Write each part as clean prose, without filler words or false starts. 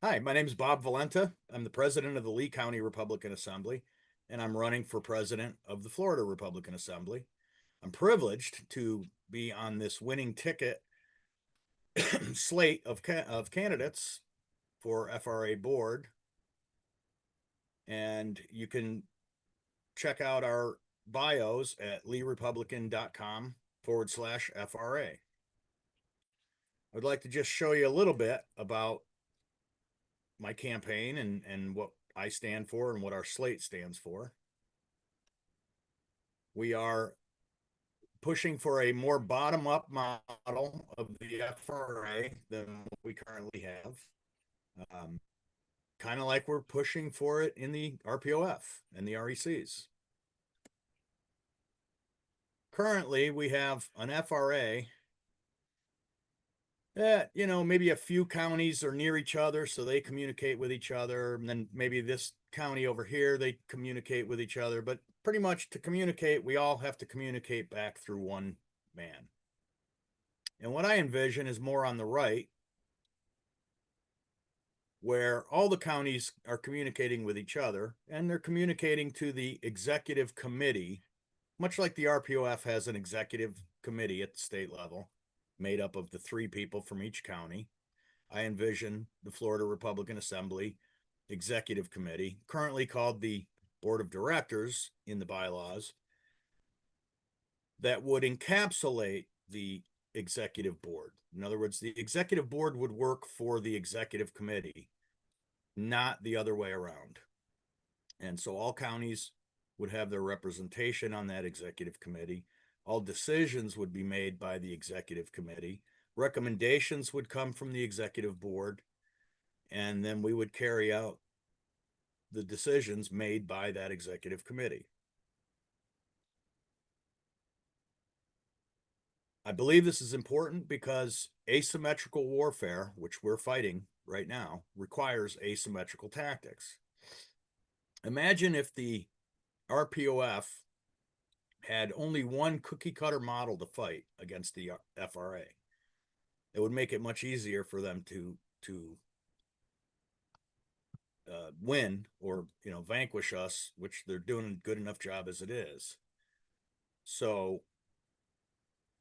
Hi, my name is Bob Valenta. I'm the president of the Lee County Republican Assembly, and I'm running for president of the Florida Republican Assembly. I'm privileged to be on this winning ticket slate of candidates for FRA board, and you can check out our bios at leerepublican.com/FRA. I'd like to just show you a little bit about my campaign and what I stand for and what our slate stands for. We are pushing for a more bottom-up model of the FRA than what we currently have. Um, kind of like we're pushing for it in the RPOF and the RECs. Currently, we have an FRA that, maybe a few counties are near each other, so they communicate with each other. And then maybe this county over here, they communicate with each other. But pretty much to communicate, we all have to communicate back through one man. And what I envision is more on the right, where all the counties are communicating with each other and they're communicating to the executive committee, much like the RPOF has an executive committee at the state level made up of the three people from each county. I envision the Florida Republican Assembly Executive Committee, currently called the Board of Directors in the bylaws, that would encapsulate the executive board. In other words, the executive board would work for the executive committee, not the other way around. And so all counties would have their representation on that executive committee. All decisions would be made by the executive committee. Recommendations would come from the executive board, and then we would carry out the decisions made by that executive committee. I believe this is important because asymmetrical warfare, which we're fighting right now, requires asymmetrical tactics. Imagine if the RPOF had only one cookie cutter model to fight against the FRA. It would make it much easier for them to win or vanquish us, which they're doing a good enough job as it is. So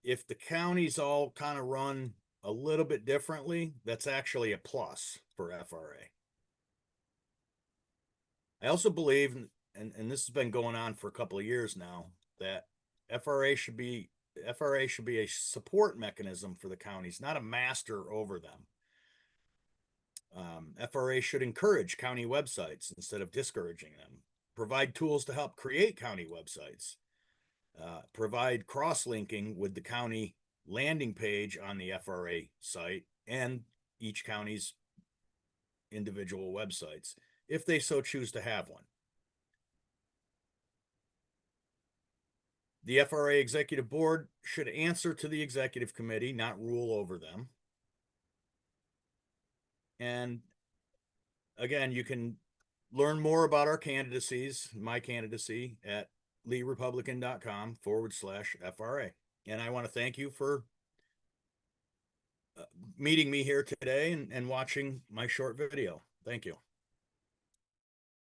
if the counties all kind of run a little bit differently, that's actually a plus for FRA. I also believe, and this has been going on for a couple of years now, that FRA should be a support mechanism for the counties, not a master over them. FRA should encourage county websites instead of discouraging them. Provide tools to help create county websites. Provide cross-linking with the county landing page on the FRA site and each county's individual websites, if they so choose to have one. The FRA Executive Board should answer to the Executive Committee, not rule over them. And again, you can learn more about our candidacies, my candidacy, at leerepublican.com/FRA. And I want to thank you for meeting me here today and watching my short video. Thank you.